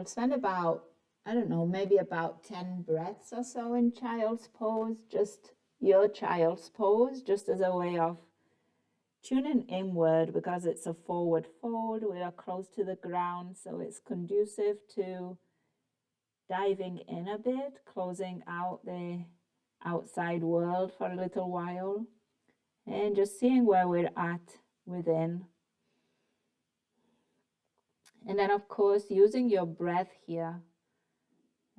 I'd spend about, I don't know, maybe about 10 breaths or so in child's pose, just your child's pose, just as a way of tuning inward, because it's a forward fold. We are close to the ground, so it's conducive to diving in a bit, closing out the outside world for a little while, and just seeing where we're at within. And then, of course, using your breath here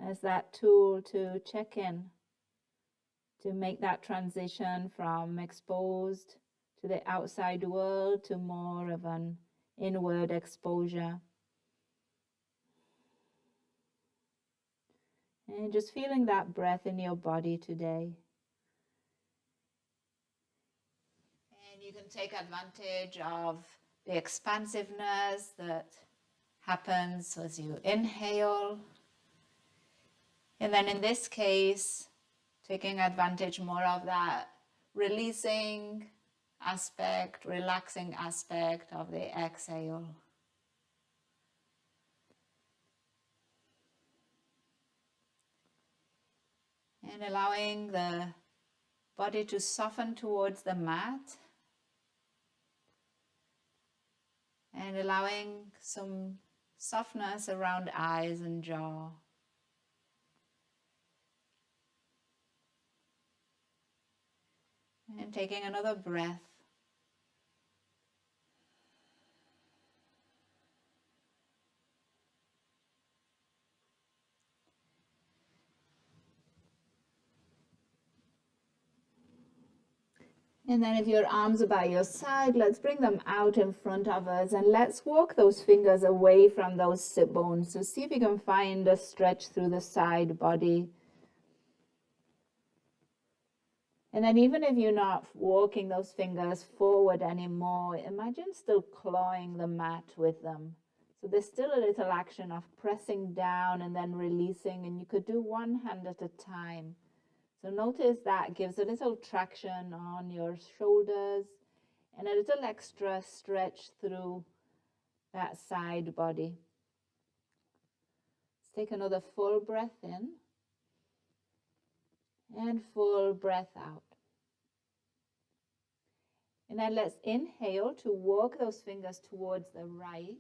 as that tool to check in, to make that transition from exposed to the outside world to more of an inward exposure. And just feeling that breath in your body today. And you can take advantage of the expansiveness that happens as you inhale. And then in this case, taking advantage more of that releasing aspect, relaxing aspect of the exhale. And allowing the body to soften towards the mat. And allowing some softness around eyes and jaw. And taking another breath. And then if your arms are by your side, let's bring them out in front of us and let's walk those fingers away from those sit bones. So see if you can find a stretch through the side body. And then even if you're not walking those fingers forward anymore, imagine still clawing the mat with them. So there's still a little action of pressing down and then releasing, and you could do one hand at a time. So notice that gives a little traction on your shoulders and a little extra stretch through that side body. Let's take another full breath in and full breath out. And then let's inhale to walk those fingers towards the right.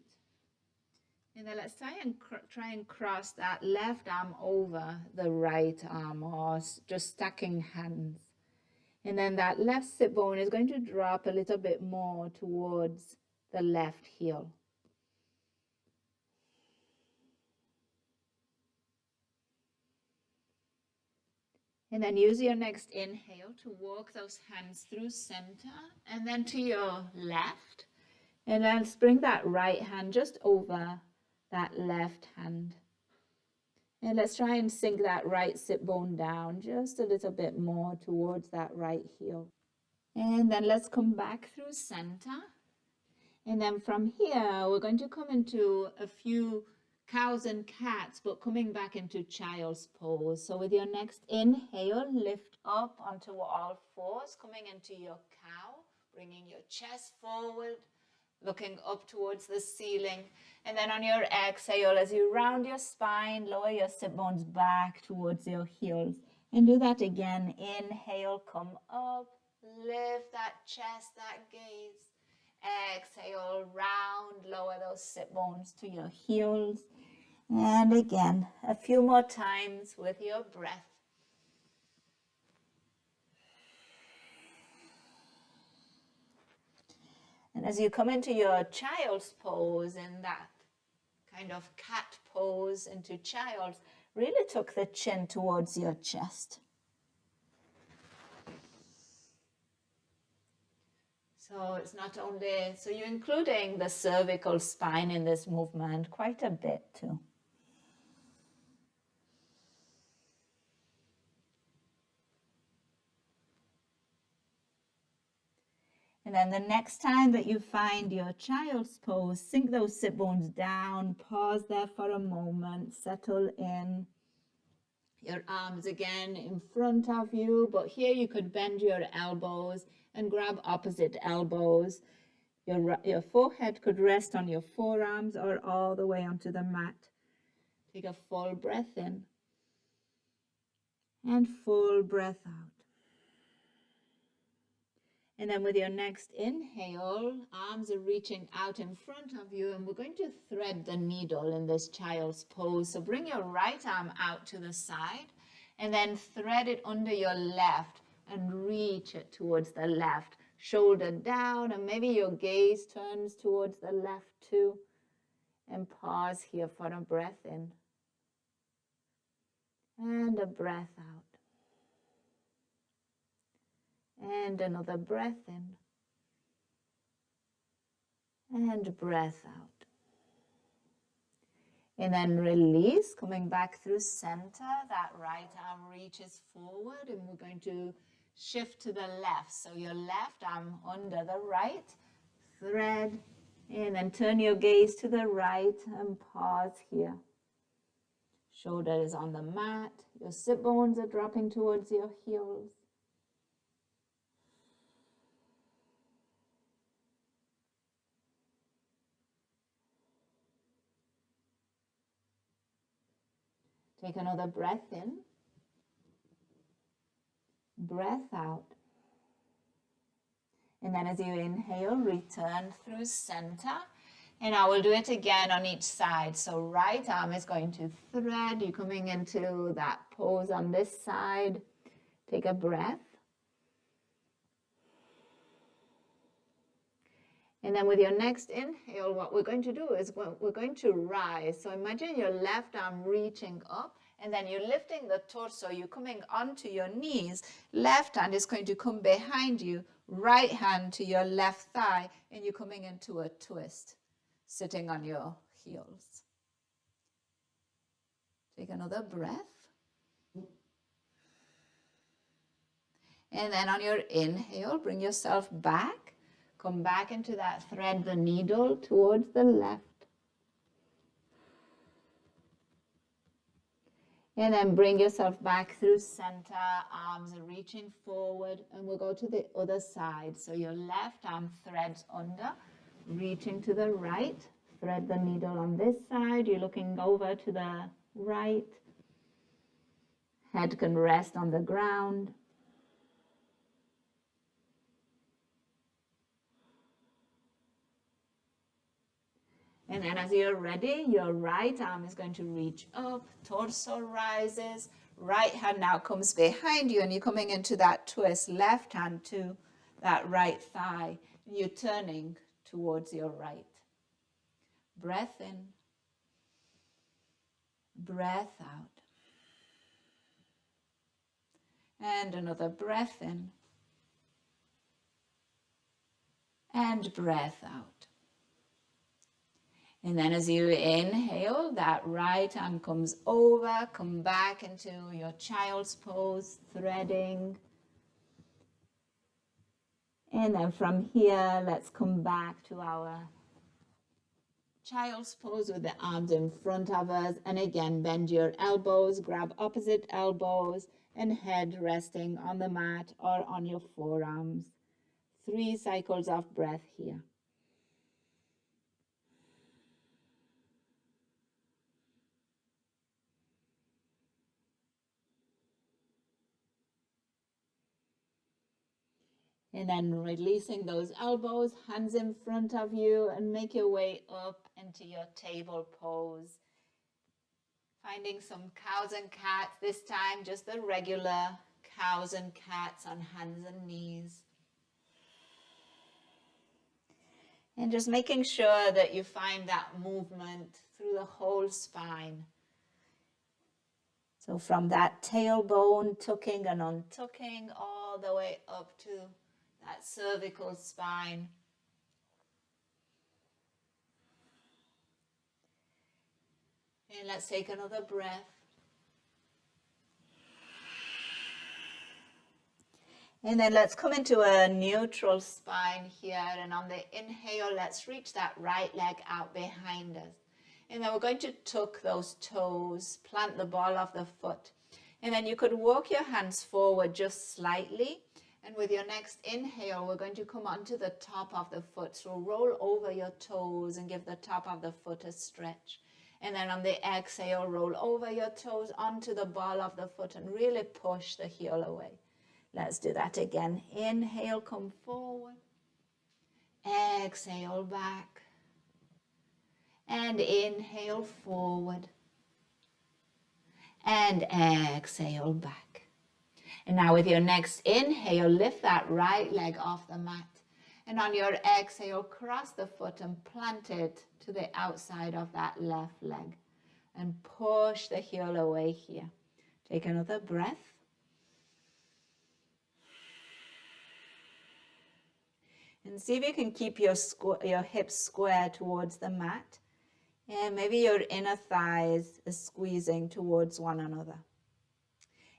And then let's try and cross that left arm over the right arm, or just stacking hands. And then that left sit bone is going to drop a little bit more towards the left heel. And then use your next inhale to walk those hands through center and then to your left. And then bring that right hand just over that left hand. And let's try and sink that right sit bone down just a little bit more towards that right heel. And then let's come back through center. And then from here, we're going to come into a few cows and cats, but coming back into child's pose. So with your next inhale, lift up onto all fours, coming into your cow, bringing your chest forward, looking up towards the ceiling. And then on your exhale, as you round your spine, lower your sit bones back towards your heels. And do that again. Inhale, come up, lift that chest, that gaze. Exhale, round, lower those sit bones to your heels. And again, a few more times with your breath. And as you come into your child's pose, in that kind of cat pose into child's, really tuck the chin towards your chest. So it's not only, so you're including the cervical spine in this movement quite a bit too. And then the next time that you find your child's pose, sink those sit bones down, pause there for a moment, settle in. Your arms again in front of you, but here you could bend your elbows and grab opposite elbows. Your forehead could rest on your forearms or all the way onto the mat. Take a full breath in and full breath out. And then with your next inhale, arms are reaching out in front of you, and we're going to thread the needle in this child's pose. So bring your right arm out to the side and then thread it under your left and reach it towards the left. Shoulder down, and maybe your gaze turns towards the left too. And pause here for a breath in and a breath out. And another breath in and breath out. And then release, coming back through center. That right arm reaches forward, and we're going to shift to the left. So your left arm under the right, thread, and then turn your gaze to the right and pause here. Shoulder is on the mat. Your sit bones are dropping towards your heels. Take another breath in, breath out. And then as you inhale, return through center. And I will do it again on each side. So right arm is going to thread. You're coming into that pose on this side. Take a breath. And then with your next inhale, what we're going to do is we're going to rise. So imagine your left arm reaching up, and then you're lifting the torso. You're coming onto your knees. Left hand is going to come behind you. Right hand to your left thigh, and you're coming into a twist, sitting on your heels. Take another breath. And then on your inhale, bring yourself back. Come back into that thread the needle towards the left. And then bring yourself back through center, arms are reaching forward, and we'll go to the other side. So your left arm threads under, reaching to the right. Thread the needle on this side. You're looking over to the right. Head can rest on the ground. And then as you're ready, your right arm is going to reach up, torso rises, right hand now comes behind you, and you're coming into that twist, left hand to that right thigh, and you're turning towards your right. Breath in, breath out. And another breath in, and breath out. And then as you inhale, that right arm comes over, come back into your child's pose, threading. And then from here, let's come back to our child's pose with the arms in front of us. And again, bend your elbows, grab opposite elbows, and head resting on the mat or on your forearms. 3 cycles of breath here. And then releasing those elbows, hands in front of you, and make your way up into your table pose. Finding some cows and cats, this time just the regular cows and cats on hands and knees. And just making sure that you find that movement through the whole spine. So from that tailbone, tucking and untucking all the way up to that cervical spine. And let's take another breath. And then let's come into a neutral spine here. And on the inhale, let's reach that right leg out behind us. And then we're going to tuck those toes, plant the ball of the foot. And then you could walk your hands forward just slightly. And with your next inhale, we're going to come onto the top of the foot. So roll over your toes and give the top of the foot a stretch. And then on the exhale, roll over your toes onto the ball of the foot and really push the heel away. Let's do that again. Inhale, come forward. Exhale, back. And inhale, forward. And exhale, back. And now with your next inhale, lift that right leg off the mat. And on your exhale, cross the foot and plant it to the outside of that left leg. And push the heel away here. Take another breath. And see if you can keep your hips square towards the mat. And maybe your inner thighs are squeezing towards one another.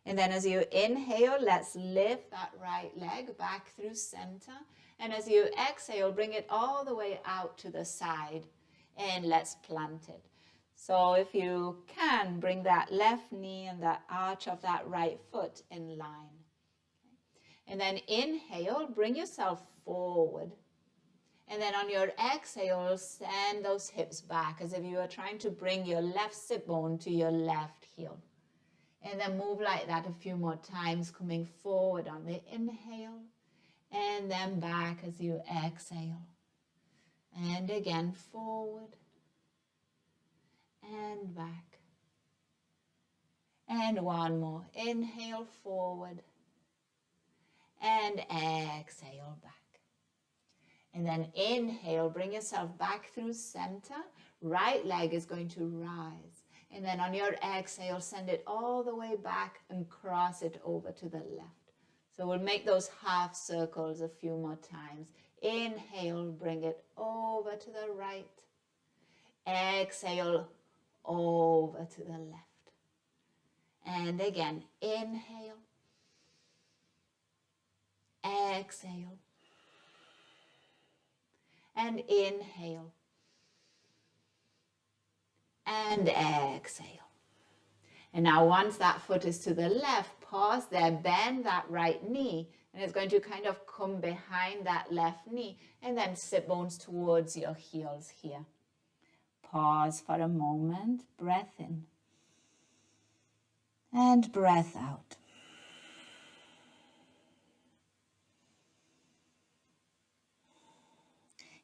And then as you inhale, let's lift that right leg back through center. And as you exhale, bring it all the way out to the side. And let's plant it. So if you can, bring that left knee and that arch of that right foot in line. And then inhale, bring yourself forward. And then on your exhale, send those hips back as if you are trying to bring your left sit bone to your left heel. And then move like that a few more times, coming forward on the inhale. And then back as you exhale. And again, forward. And back. And one more. Inhale, forward. And exhale, back. And then inhale, bring yourself back through center. Right leg is going to rise. And then on your exhale, send it all the way back and cross it over to the left. So we'll make those half circles a few more times. Inhale, bring it over to the right. Exhale, over to the left. And again, inhale. Exhale. And inhale. And exhale. And now once that foot is to the left, pause there, bend that right knee, and it's going to kind of come behind that left knee, and then sit bones towards your heels here. Pause for a moment, breath in, and breath out.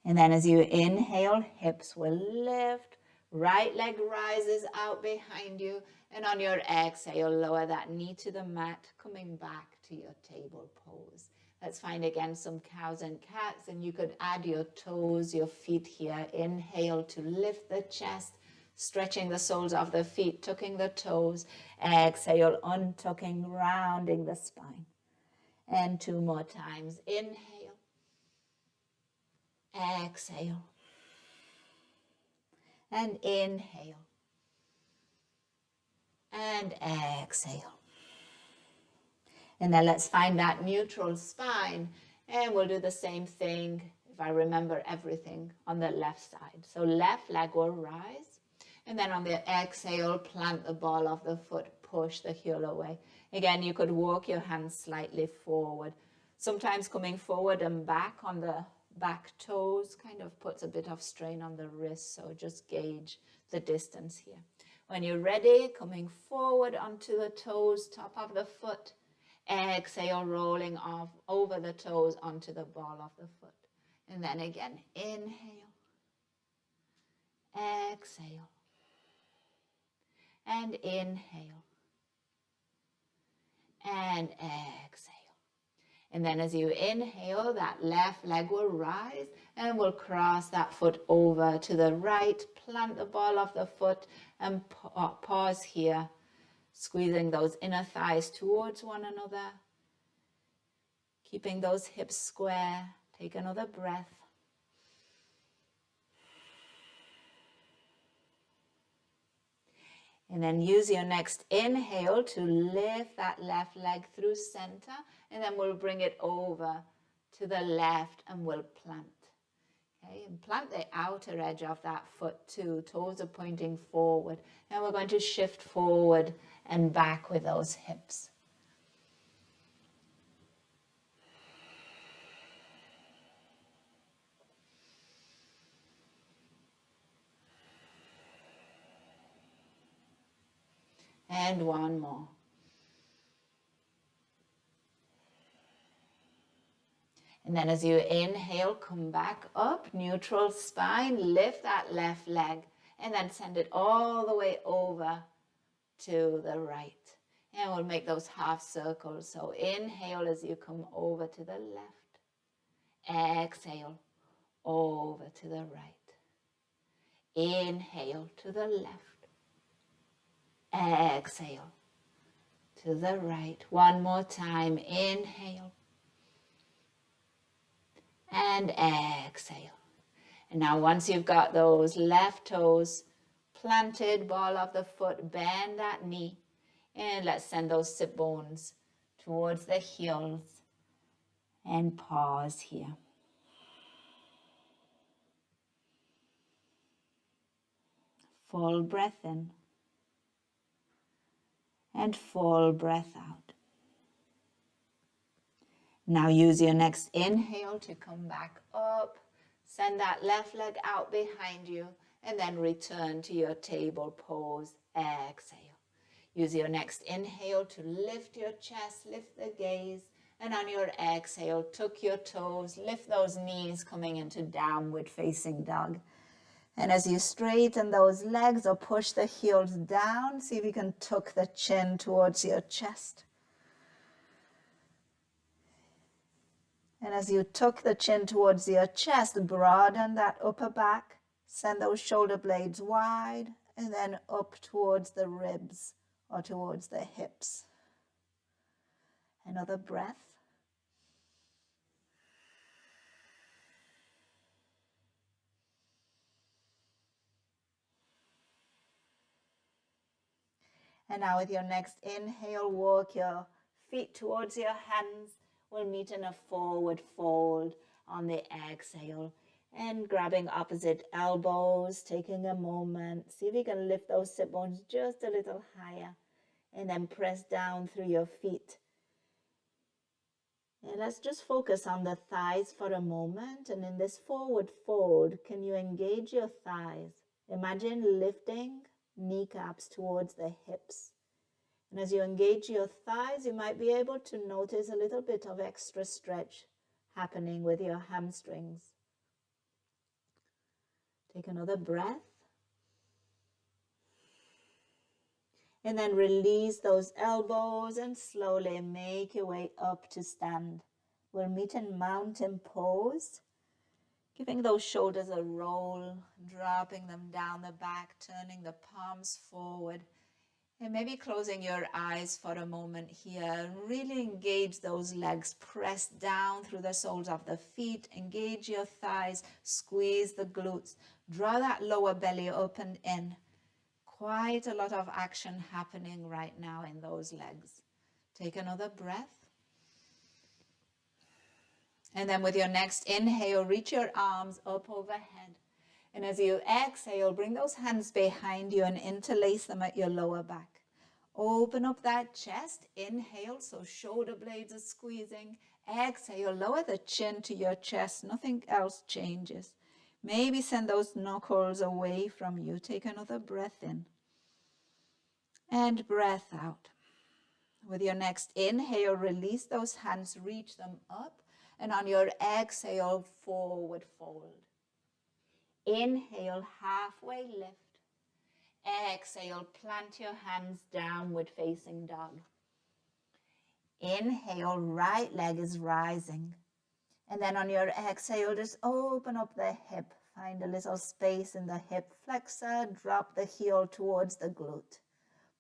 And then as you inhale, hips will lift, right leg rises out behind you, and on your exhale, lower that knee to the mat, coming back to your table pose. Let's find again some cows and cats, and you could add your toes, your feet here. Inhale to lift the chest, stretching the soles of the feet, tucking the toes. Exhale, untucking, rounding the spine. And two more times. Inhale. Exhale. And inhale. And exhale. And then let's find that neutral spine. And we'll do the same thing, if I remember everything, on the left side. So left leg will rise. And then on the exhale, plant the ball of the foot, push the heel away. Again, you could walk your hands slightly forward. Sometimes coming forward and back on the back toes kind of puts a bit of strain on the wrist, so just gauge the distance here. When you're ready, coming forward onto the toes, top of the foot. Exhale, rolling off over the toes onto the ball of the foot. And then again, inhale. Exhale. And inhale. And exhale. And then as you inhale, that left leg will rise and we'll cross that foot over to the right, plant the ball of the foot and pause here, squeezing those inner thighs towards one another, keeping those hips square. Take another breath. And then use your next inhale to lift that left leg through center. And then we'll bring it over to the left and we'll plant. Okay, and plant the outer edge of that foot too. Toes are pointing forward. And we're going to shift forward and back with those hips. And one more. And then as you inhale, come back up, neutral spine, lift that left leg, and then send it all the way over to the right. And we'll make those half circles. So inhale as you come over to the left. Exhale over to the right. Inhale to the left. Exhale to the right. One more time. Inhale. And exhale. And now once you've got those left toes planted, ball of the foot, bend that knee. And let's send those sit bones towards the heels. And pause here. Full breath in. And full breath out. Now use your next inhale to come back up. Send that left leg out behind you and then return to your table pose. Exhale. Use your next inhale to lift your chest, lift the gaze, and on your exhale, tuck your toes, lift those knees coming into downward facing dog. And as you straighten those legs or push the heels down, see if you can tuck the chin towards your chest. And as you tuck the chin towards your chest, broaden that upper back, send those shoulder blades wide, and then up towards the ribs or towards the hips. Another breath. And now with your next inhale, walk your feet towards your hands. We'll meet in a forward fold on the exhale. And grabbing opposite elbows, taking a moment. See if you can lift those sit bones just a little higher. And then press down through your feet. And let's just focus on the thighs for a moment. And in this forward fold, can you engage your thighs? Imagine lifting kneecaps towards the hips. And as you engage your thighs, you might be able to notice a little bit of extra stretch happening with your hamstrings. Take another breath. And then release those elbows and slowly make your way up to stand. We'll meet in mountain pose. Giving those shoulders a roll, dropping them down the back, turning the palms forward. And maybe closing your eyes for a moment here. Really engage those legs. Press down through the soles of the feet. Engage your thighs. Squeeze the glutes. Draw that lower belly up and in. Quite a lot of action happening right now in those legs. Take another breath. And then with your next inhale, reach your arms up overhead. And as you exhale, bring those hands behind you and interlace them at your lower back. Open up that chest. Inhale, so shoulder blades are squeezing. Exhale, lower the chin to your chest. Nothing else changes. Maybe send those knuckles away from you. Take another breath in. And breath out. With your next inhale, release those hands, reach them up. And on your exhale, forward fold. Inhale, halfway lift. Exhale, plant your hands downward facing dog. Inhale, right leg is rising. And then on your exhale, just open up the hip. Find a little space in the hip flexor. Drop the heel towards the glute.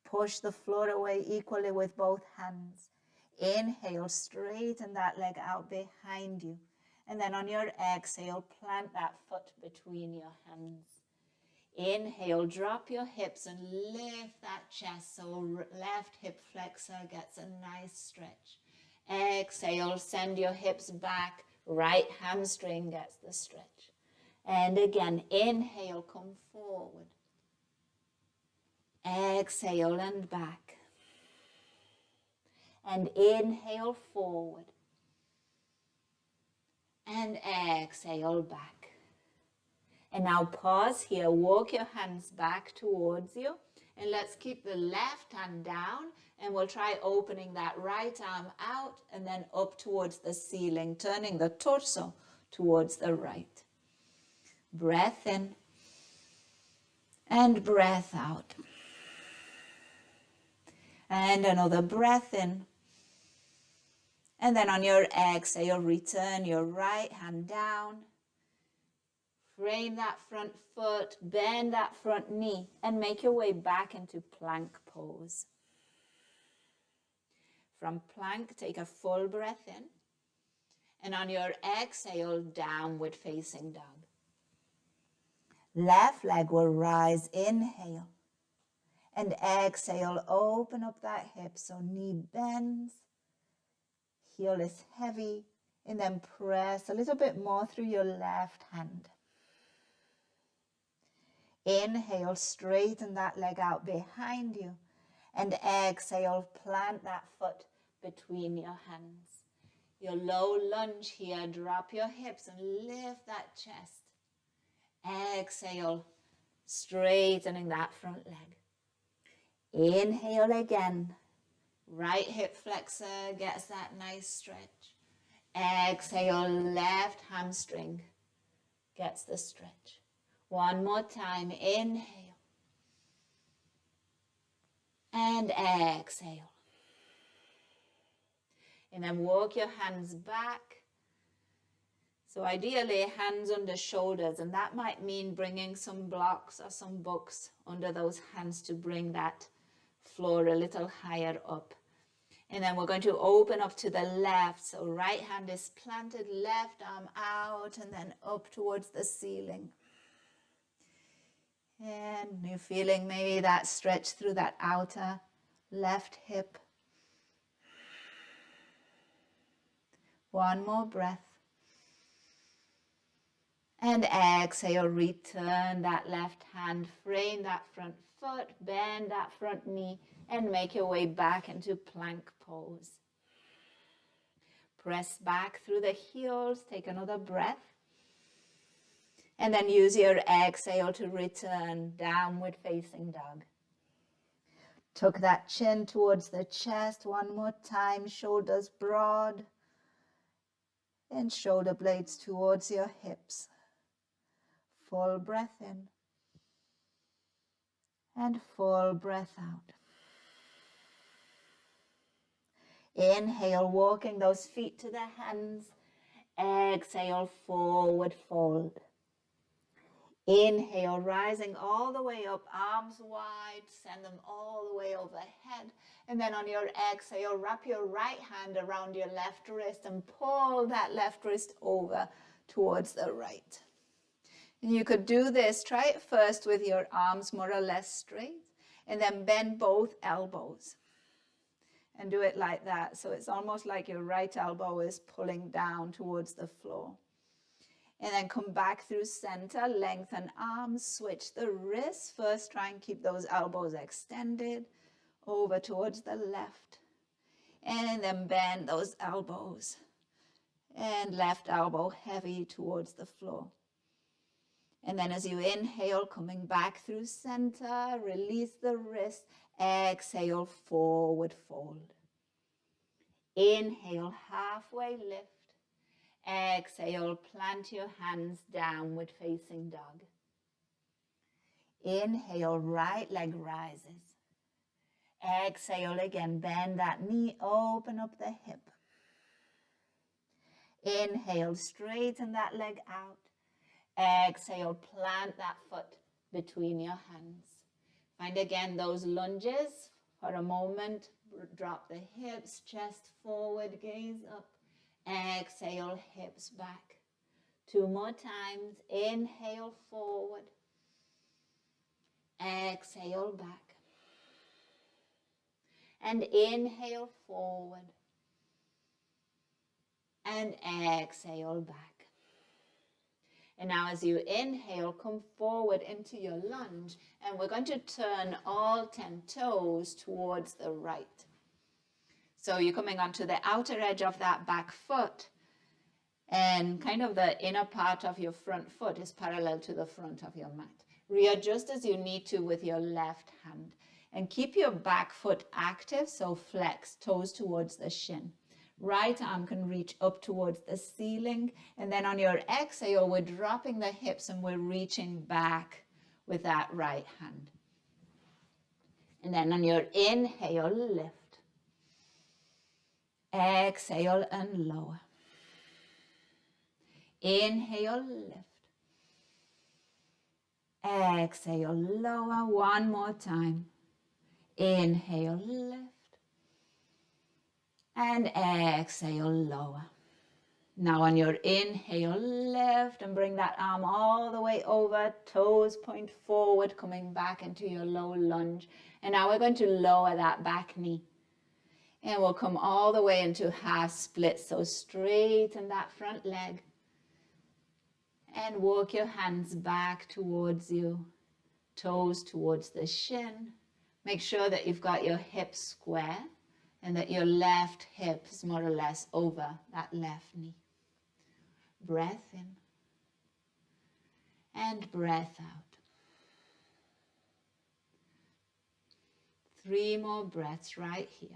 Push the floor away equally with both hands. Inhale, straighten that leg out behind you. And then on your exhale, plant that foot between your hands. Inhale, drop your hips and lift that chest so left hip flexor gets a nice stretch. Exhale, send your hips back. Right hamstring gets the stretch. And again, inhale, come forward. Exhale and back. And inhale forward. And exhale back. And now pause here. Walk your hands back towards you. And let's keep the left hand down, and we'll try opening that right arm out and then up towards the ceiling, turning the torso towards the right. Breath in and breath out. And another breath in. And then on your exhale, return your right hand down. Frame that front foot, bend that front knee, and make your way back into plank pose. From plank, take a full breath in. And on your exhale, downward facing dog. Left leg will rise, inhale. And exhale, open up that hip so knee bends. Heel is heavy. And then press a little bit more through your left hand. Inhale, straighten that leg out behind you. And exhale, plant that foot between your hands. Your low lunge here, drop your hips and lift that chest. Exhale, straightening that front leg. Inhale again. Right hip flexor gets that nice stretch. Exhale, left hamstring gets the stretch. One more time, inhale. And exhale. And then walk your hands back. So ideally, hands under shoulders, and that might mean bringing some blocks or some books under those hands to bring that floor a little higher up. And then we're going to open up to the left. So right hand is planted, left arm out, and then up towards the ceiling. And you're feeling maybe that stretch through that outer left hip. One more breath. And exhale, return that left hand, frame that front foot, bend that front knee, and make your way back into plank pose. Press back through the heels, take another breath. And then use your exhale to return, downward facing dog. Tuck that chin towards the chest one more time, shoulders broad. And shoulder blades towards your hips. Full breath in. And full breath out. Inhale, walking those feet to the hands. Exhale, forward fold. Inhale, rising all the way up, arms wide, send them all the way overhead. And then on your exhale, wrap your right hand around your left wrist and pull that left wrist over towards the right. And you could do this, try it first with your arms more or less straight, and then bend both elbows. And do it like that. So it's almost like your right elbow is pulling down towards the floor. And then come back through center, lengthen arms, switch the wrists. First, try and keep those elbows extended over towards the left. And then bend those elbows. And left elbow heavy towards the floor. And then as you inhale, coming back through center, release the wrist. Exhale, forward fold. Inhale, halfway lift. Exhale, plant your hands downward facing dog. Inhale, right leg rises. Exhale again, bend that knee, open up the hip. Inhale, straighten that leg out. Exhale, plant that foot between your hands. Find again those lunges for a moment. Drop the hips, chest forward, gaze up. Exhale, hips back. 2 more times. Inhale, forward. Exhale, back. And inhale, forward. And exhale, back. And now as you inhale, come forward into your lunge. And we're going to turn all 10 toes towards the right. So you're coming onto the outer edge of that back foot. And kind of the inner part of your front foot is parallel to the front of your mat. Readjust as you need to with your left hand. And keep your back foot active, so flex, toes towards the shin. Right arm can reach up towards the ceiling. And then on your exhale, we're dropping the hips and we're reaching back with that right hand. And then on your inhale, lift. Exhale and lower. Inhale, lift. Exhale, lower. One more time. Inhale, lift. And exhale, lower. Now on your inhale, lift and bring that arm all the way over. Toes point forward, coming back into your low lunge. And now we're going to lower that back knee. And we'll come all the way into half split. So straighten that front leg. And walk your hands back towards you. Toes towards the shin. Make sure that you've got your hips square and that your left hip is more or less over that left knee. Breath in and breath out. 3 more breaths right here.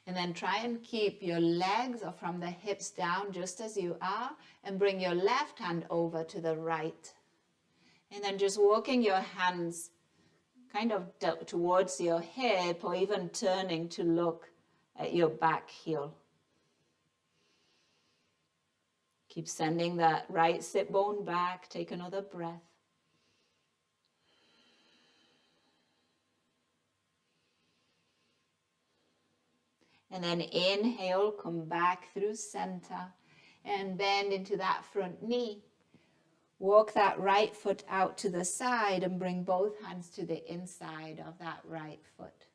And then try and keep your legs or from the hips down just as you are, and bring your left hand over to the right. And then just walking your hands kind of towards your hip, or even turning to look at your back heel. Keep sending that right sit bone back. Take another breath. And then inhale, come back through center and bend into that front knee. Walk that right foot out to the side and bring both hands to the inside of that right foot.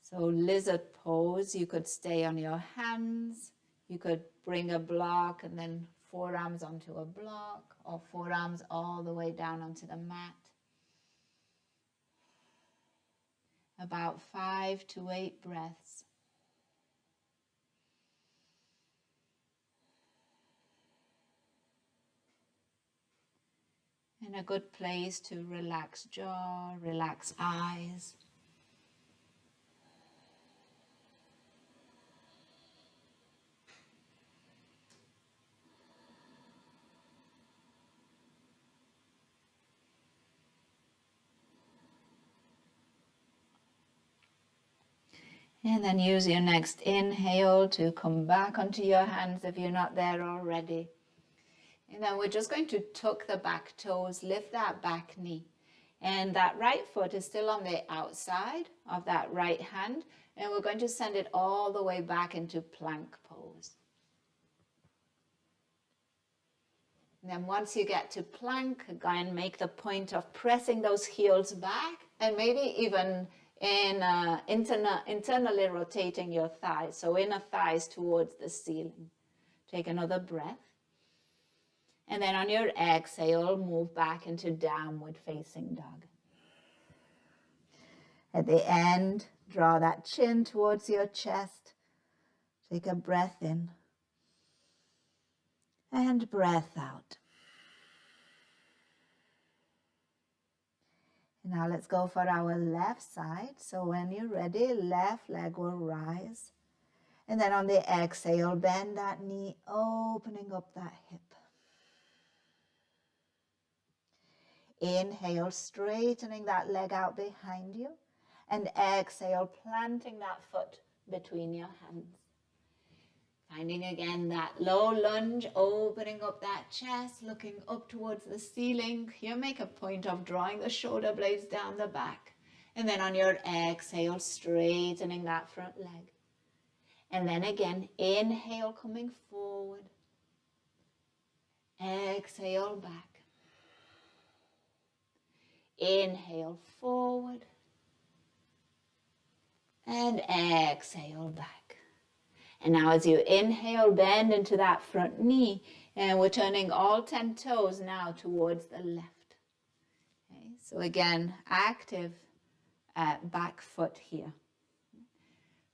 So lizard pose, you could stay on your hands. You could bring a block and then forearms onto a block, or forearms all the way down onto the mat. About 5 to 8 breaths. And a good place to relax jaw, relax eyes. And then use your next inhale to come back onto your hands if you're not there already. And then we're just going to tuck the back toes, lift that back knee. And that right foot is still on the outside of that right hand. And we're going to send it all the way back into plank pose. And then once you get to plank, again, make the point of pressing those heels back, and maybe even internally rotating your thighs. So inner thighs towards the ceiling. Take another breath. And then on your exhale, move back into downward facing dog. At the end, draw that chin towards your chest. Take a breath in. And breath out. And now let's go for our left side. So when you're ready, left leg will rise. And then on the exhale, bend that knee, opening up that hip. Inhale, straightening that leg out behind you. And exhale, planting that foot between your hands. Finding again that low lunge, opening up that chest, looking up towards the ceiling. Here make a point of drawing the shoulder blades down the back. And then on your exhale, straightening that front leg. And then again, inhale, coming forward. Exhale, back. Inhale, forward. And exhale, back. And now as you inhale, bend into that front knee. And we're turning all 10 toes now towards the left. Okay, so again, active back foot here.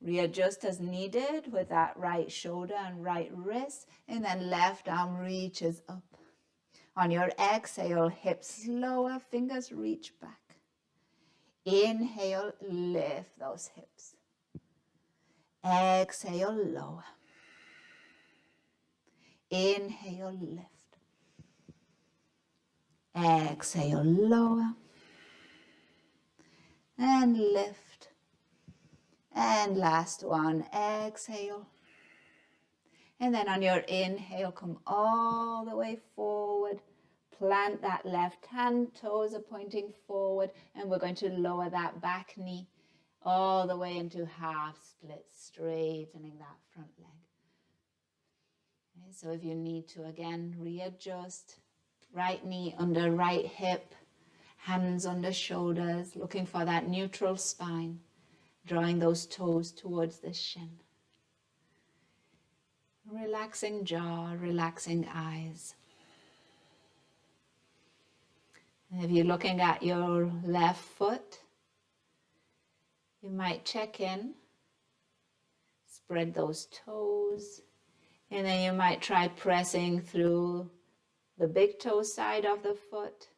Readjust as needed with that right shoulder and right wrist, and then left arm reaches up. On your exhale, hips lower, fingers reach back. Inhale, lift those hips. Exhale, lower. Inhale, lift. Exhale, lower. And lift. And last one, exhale. And then on your inhale, come all the way forward. Plant that left hand, toes are pointing forward, and we're going to lower that back knee all the way into half split, straightening that front leg. Okay, so if you need to, again, readjust. Right knee under right hip, hands under shoulders, looking for that neutral spine, drawing those toes towards the shin. Relaxing jaw, relaxing eyes. And if you're looking at your left foot, you might check in, spread those toes, and then you might try pressing through the big toe side of the foot,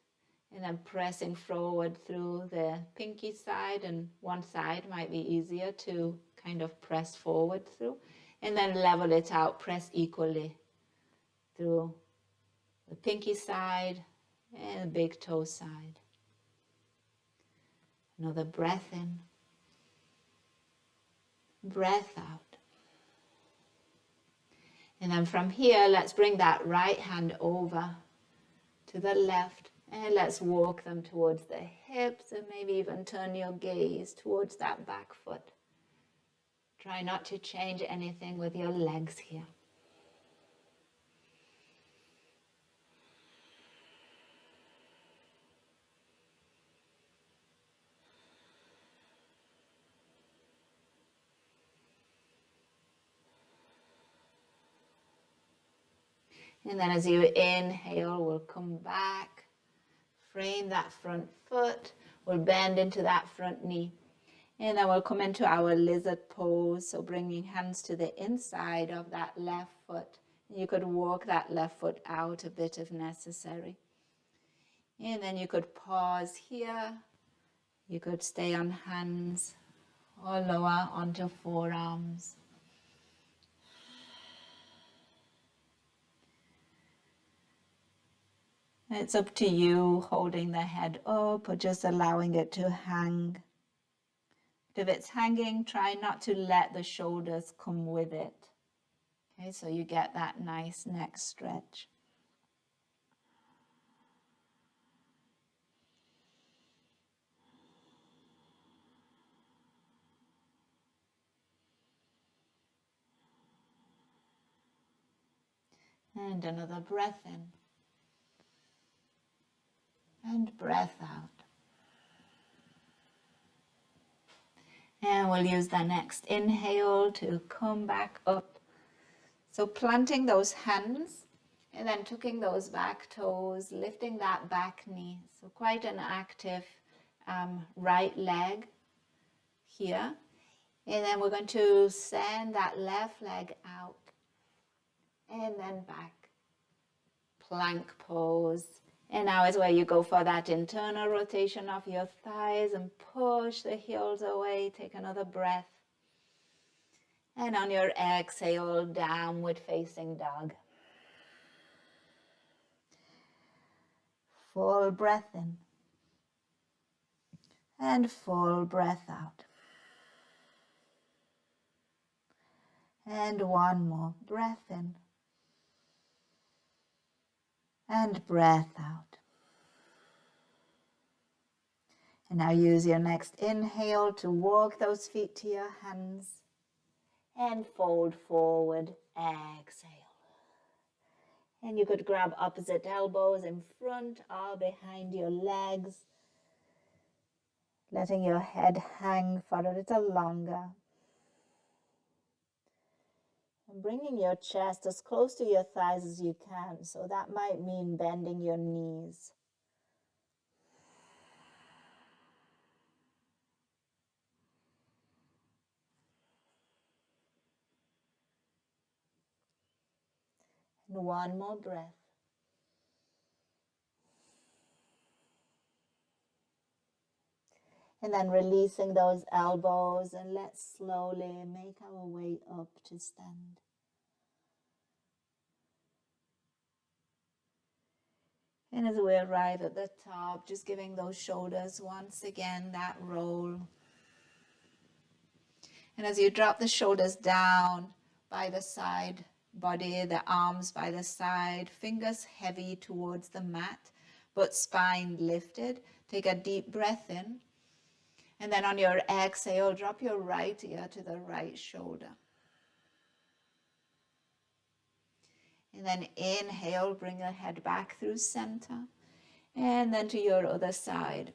and then pressing forward through the pinky side, and one side might be easier to kind of press forward through, and then level it out, press equally through the pinky side and the big toe side. Another breath in, breath out. And then from here, let's bring that right hand over to the left, and let's walk them towards the hips, and maybe even turn your gaze towards that back foot. Try not to change anything with your legs here. And then as you inhale, we'll come back, frame that front foot, we'll bend into that front knee. And then we'll come into our lizard pose, so bringing hands to the inside of that left foot. You could walk that left foot out a bit if necessary. And then you could pause here. You could stay on hands or lower onto forearms. It's up to you holding the head up or just allowing it to hang. If it's hanging, try not to let the shoulders come with it. Okay, so you get that nice neck stretch. And another breath in. And breath out. And we'll use the next inhale to come back up. So planting those hands and then tucking those back toes, lifting that back knee. So quite an active right leg here. And then we're going to send that left leg out and then back. Plank pose. And now is where you go for that internal rotation of your thighs and push the heels away. Take another breath. And on your exhale, downward facing dog. Full breath in. And full breath out. And one more breath in. And breath out. And now use your next inhale to walk those feet to your hands and fold forward, exhale. And you could grab opposite elbows in front or behind your legs, letting your head hang for a little longer. And bringing your chest as close to your thighs as you can, so that might mean bending your knees. And one more breath. And then releasing those elbows, and let's slowly make our way up to stand. And as we arrive at the top, just giving those shoulders once again that roll. And as you drop the shoulders down by the side body, the arms by the side, fingers heavy towards the mat, but spine lifted. Take a deep breath in. And then on your exhale, drop your right ear to the right shoulder. And then inhale, bring your head back through center. And then to your other side.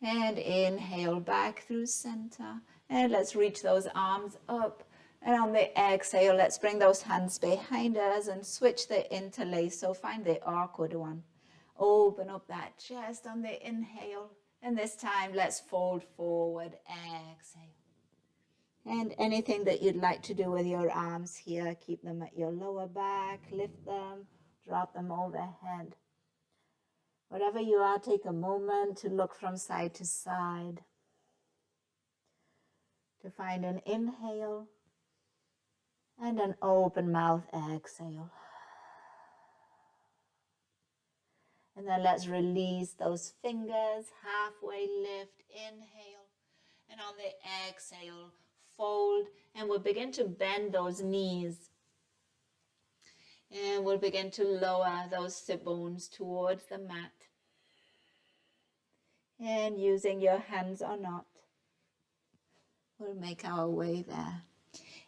And inhale back through center. And let's reach those arms up. And on the exhale, let's bring those hands behind us and switch the interlace. So find the awkward one. Open up that chest on the inhale. And this time, let's fold forward. Exhale. And anything that you'd like to do with your arms here, keep them at your lower back, lift them, drop them overhead. Wherever you are, take a moment to look from side to side, to find an inhale and an open mouth exhale. And then let's release those fingers, halfway lift, inhale, and on the exhale, fold, and we'll begin to bend those knees. And we'll begin to lower those sit bones towards the mat. And using your hands or not, we'll make our way there.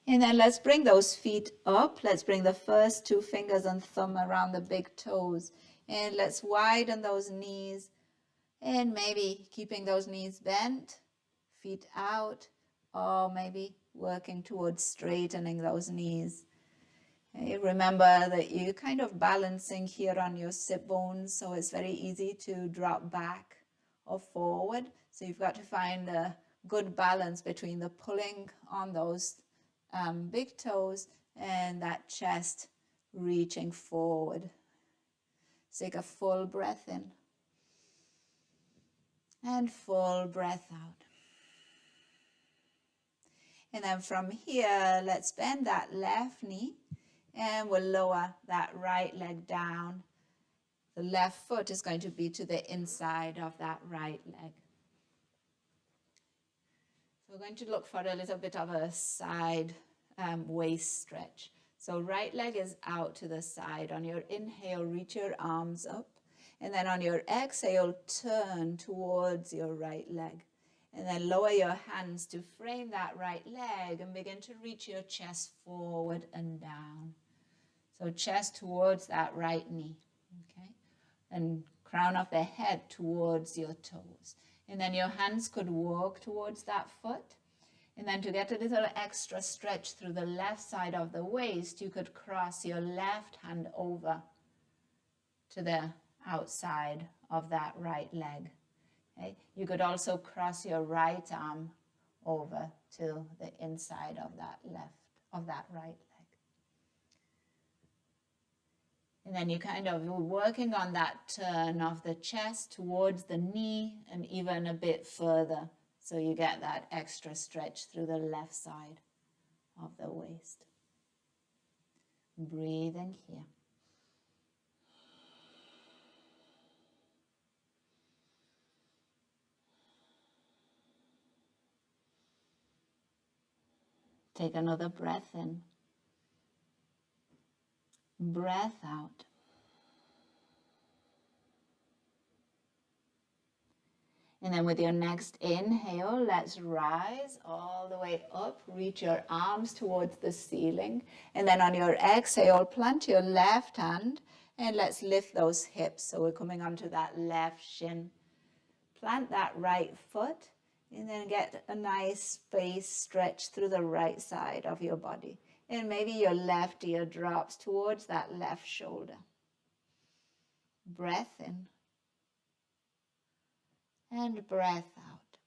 And then let's bring those feet up. Let's bring the first two fingers and thumb around the big toes. And let's widen those knees. And maybe keeping those knees bent, feet out, or maybe working towards straightening those knees. Okay, remember that you're kind of balancing here on your sit bones, so it's very easy to drop back or forward. So you've got to find a good balance between the pulling on those big toes and that chest reaching forward. Take a full breath in and full breath out. And then from here, let's bend that left knee and we'll lower that right leg down. The left foot is going to be to the inside of that right leg. So we're going to look for a little bit of a side waist stretch. So right leg is out to the side. On your inhale, reach your arms up. And then on your exhale, turn towards your right leg. And then lower your hands to frame that right leg and begin to reach your chest forward and down. So chest towards that right knee, okay? And crown of the head towards your toes. And then your hands could walk towards that foot. And then to get a little extra stretch through the left side of the waist, you could cross your left hand over to the outside of that right leg. Okay? You could also cross your right arm over to the inside of that right leg. And then you kind of working on that turn of the chest towards the knee and even a bit further. So you get that extra stretch through the left side of the waist. Breathing here. Take another breath in. Breath out. And then with your next inhale, let's rise all the way up. Reach your arms towards the ceiling. And then on your exhale, plant your left hand and let's lift those hips. So we're coming onto that left shin. Plant that right foot and then get a nice space stretch through the right side of your body. And maybe your left ear drops towards that left shoulder. Breath in. And breath out.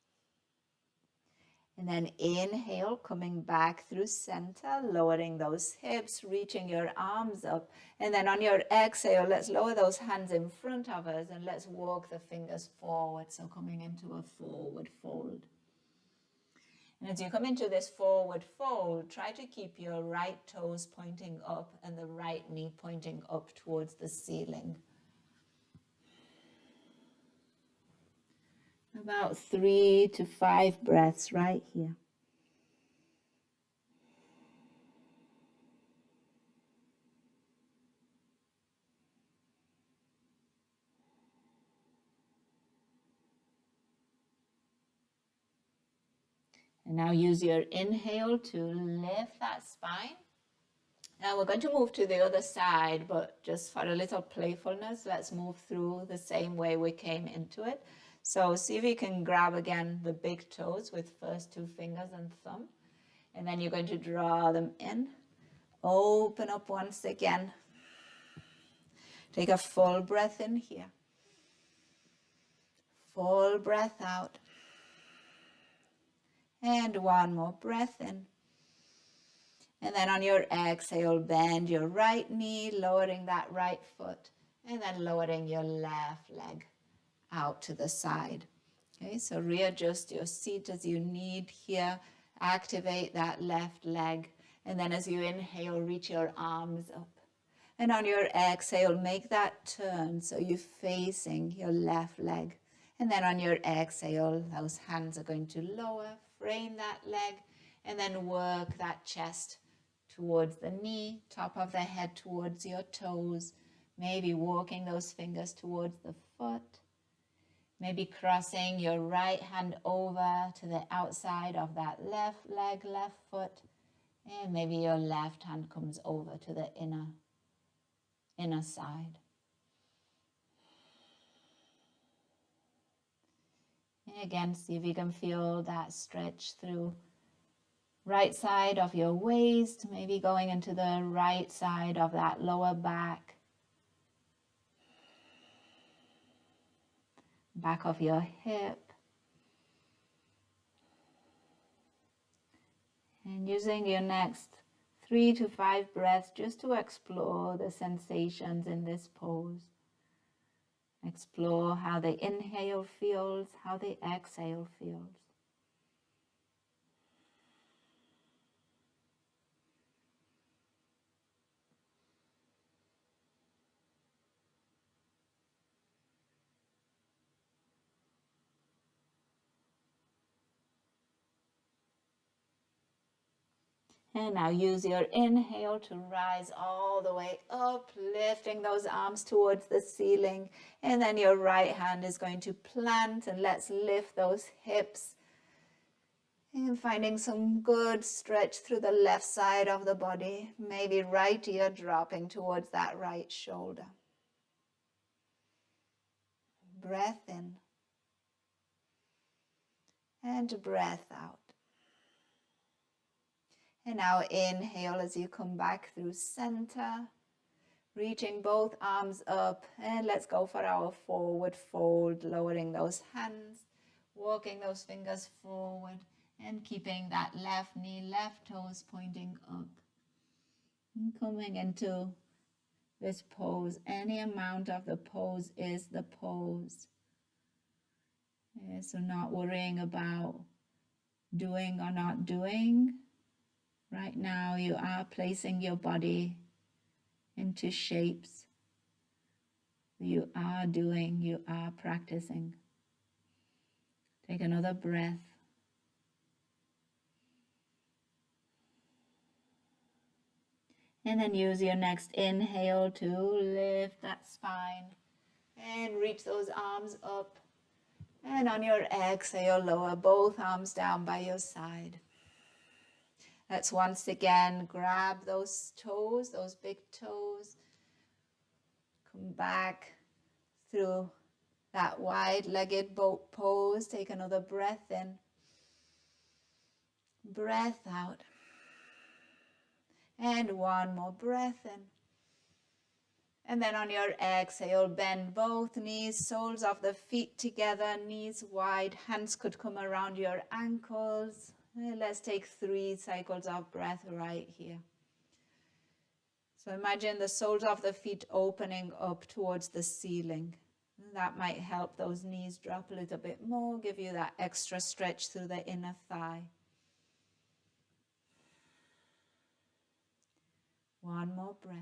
And then inhale, coming back through center, lowering those hips, reaching your arms up. And then on your exhale, let's lower those hands in front of us and let's walk the fingers forward. So coming into a forward fold. And as you come into this forward fold, try to keep your right toes pointing up and the right knee pointing up towards the ceiling. About 3 to 5 breaths right here. And now use your inhale to lift that spine. Now we're going to move to the other side, but just for a little playfulness, let's move through the same way we came into it. So see if you can grab again the big toes with first 2 fingers and thumb. And then you're going to draw them in. Open up once again. Take a full breath in here. Full breath out. And one more breath in. And then on your exhale, bend your right knee, lowering that right foot, and then lowering your left leg out to the side. Okay, so readjust your seat as you need here. Activate that left leg. And then as you inhale, reach your arms up. And on your exhale, make that turn so you're facing your left leg. And then on your exhale, those hands are going to lower, frame that leg, and then work that chest towards the knee, top of the head towards your toes, maybe walking those fingers towards the foot, maybe crossing your right hand over to the outside of that left leg, left foot, and maybe your left hand comes over to the inner side. And again, see if you can feel that stretch through right side of your waist, maybe going into the right side of that lower back, back of your hip. And using your next 3 to 5 breaths just to explore the sensations in this pose. Explore how the inhale feels, how the exhale feels. And now use your inhale to rise all the way up, lifting those arms towards the ceiling. And then your right hand is going to plant, and let's lift those hips. And finding some good stretch through the left side of the body, maybe right ear dropping towards that right shoulder. Breath in and breath out. And now inhale as you come back through center, reaching both arms up, and let's go for our forward fold, lowering those hands, walking those fingers forward, and keeping that left knee, left toes pointing up. And coming into this pose, any amount of the pose is the pose. Yeah, so not worrying about doing or not doing. Right now you are placing your body into shapes. You are doing, you are practicing. Take another breath. And then use your next inhale to lift that spine and reach those arms up. And on your exhale, lower both arms down by your side. Let's once again grab those toes, those big toes. Come back through that wide-legged boat pose. Take another breath in. Breath out. And one more breath in. And then on your exhale, bend both knees, soles of the feet together, knees wide. Hands could come around your ankles. And let's take 3 cycles of breath right here. So imagine the soles of the feet opening up towards the ceiling. That might help those knees drop a little bit more, give you that extra stretch through the inner thigh. One more breath.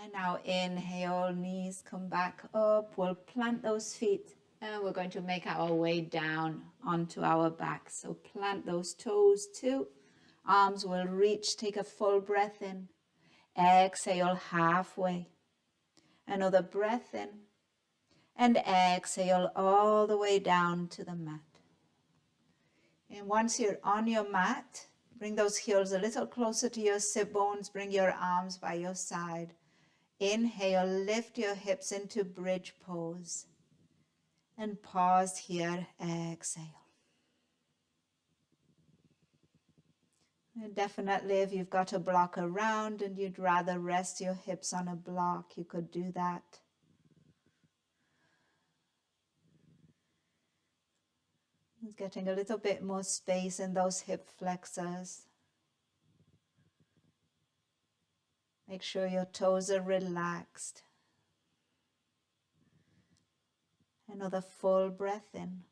And now inhale, knees come back up. We'll plant those feet and we're going to make our way down onto our back. So plant those toes too. Arms will reach, take a full breath in. Exhale halfway. Another breath in. And exhale all the way down to the mat. And once you're on your mat, bring those heels a little closer to your sit bones. Bring your arms by your side. Inhale, lift your hips into bridge pose. And pause here, exhale. And definitely if you've got a block around and you'd rather rest your hips on a block, you could do that. Getting a little bit more space in those hip flexors. Make sure your toes are relaxed. Another full breath in.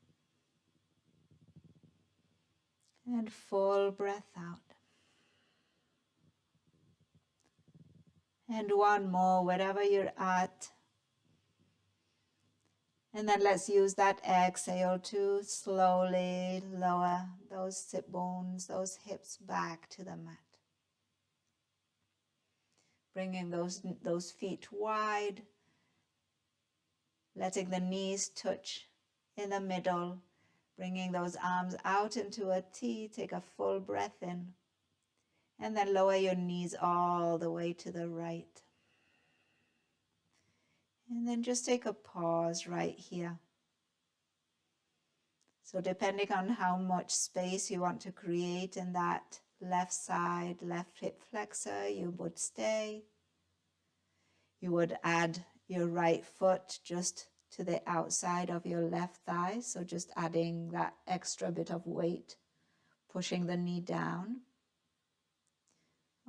And full breath out. And one more, wherever you're at. And then let's use that exhale to slowly lower those sit bones, those hips back to the mat. Bringing those feet wide, letting the knees touch in the middle, bringing those arms out into a T. Take a full breath in, and then lower your knees all the way to the right. And then just take a pause right here. So depending on how much space you want to create in that left side, left hip flexor, you would stay. You would add your right foot just to the outside of your left thigh. So just adding that extra bit of weight, pushing the knee down.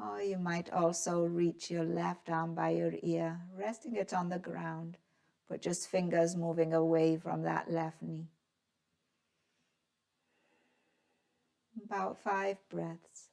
Or you might also reach your left arm by your ear, resting it on the ground, but just fingers moving away from that left knee. About 5 breaths.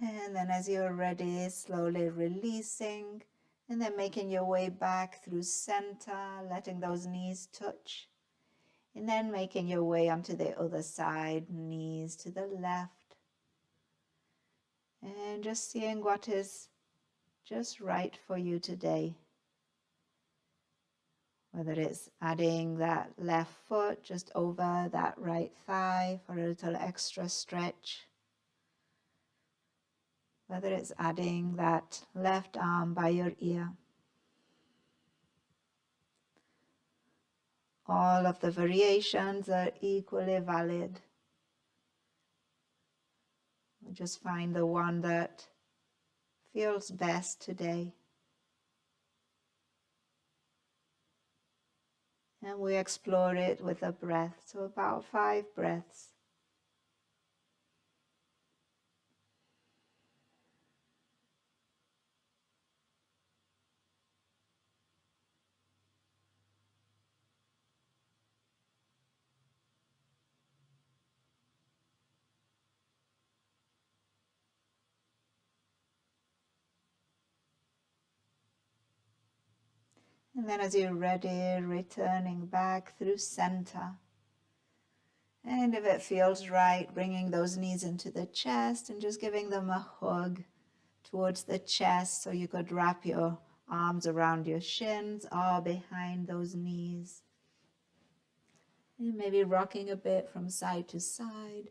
And then as you're ready, slowly releasing, and then making your way back through center, letting those knees touch. And then making your way onto the other side, knees to the left. And just seeing what is just right for you today. Whether it's adding that left foot just over that right thigh for a little extra stretch. Whether it's adding that left arm by your ear. All of the variations are equally valid. Just find the one that feels best today. And we explore it with a breath, so about 5 breaths. And then as you're ready, returning back through center. And if it feels right, bringing those knees into the chest and just giving them a hug towards the chest, so you could wrap your arms around your shins or behind those knees. And maybe rocking a bit from side to side.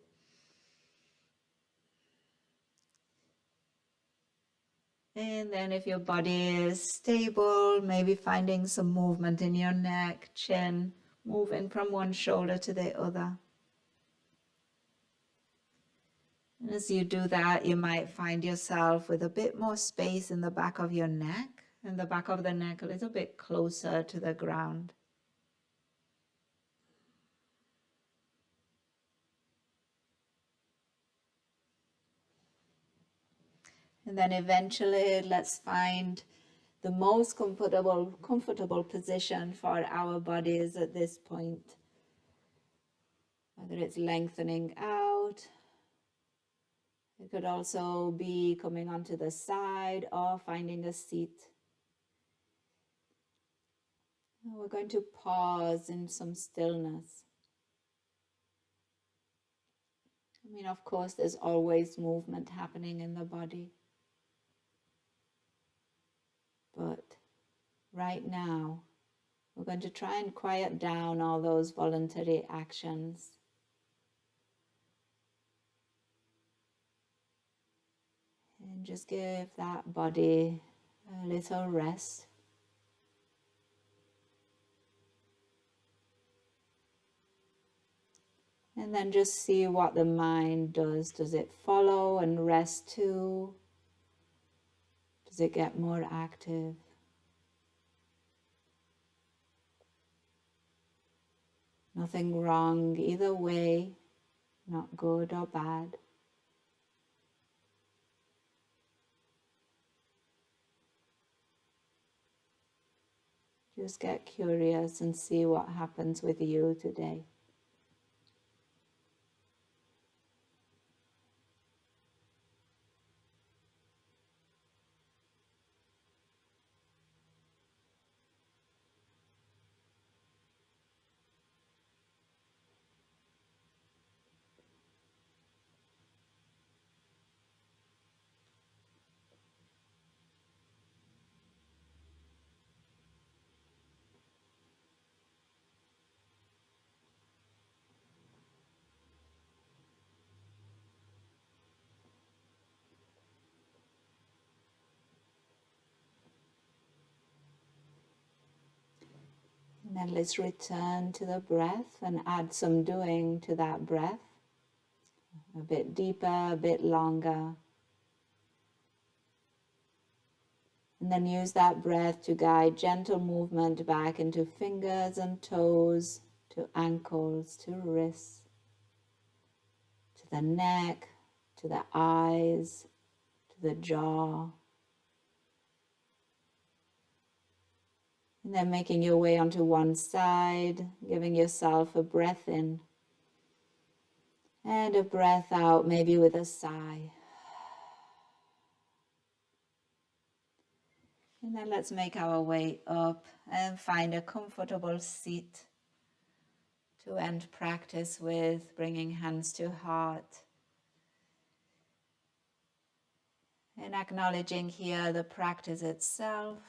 And then if your body is stable, maybe finding some movement in your neck, chin, moving from one shoulder to the other. And as you do that, you might find yourself with a bit more space in the back of your neck, and the back of the neck a little bit closer to the ground. And then eventually let's find the most comfortable position for our bodies at this point. Whether it's lengthening out, it could also be coming onto the side or finding a seat. We're going to pause in some stillness. I mean, of course, there's always movement happening in the body. But right now, we're going to try and quiet down all those voluntary actions. And just give that body a little rest. And then just see what the mind does. Does it follow and rest too? Does it get more active? Nothing wrong either way, not good or bad. Just get curious and see what happens with you today. And then let's return to the breath and add some doing to that breath. A bit deeper, a bit longer. And then use that breath to guide gentle movement back into fingers and toes, to ankles, to wrists, to the neck, to the eyes, to the jaw. And then making your way onto one side, giving yourself a breath in and a breath out, maybe with a sigh. And then let's make our way up and find a comfortable seat to end practice with, bringing hands to heart. And acknowledging here the practice itself,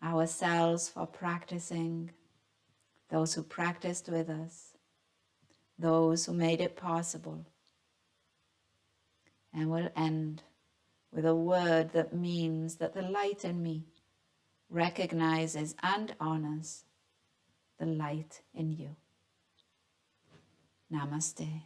ourselves for practicing, those who practiced with us, those who made it possible. And we'll end with a word that means that the light in me recognizes and honors the light in you. Namaste.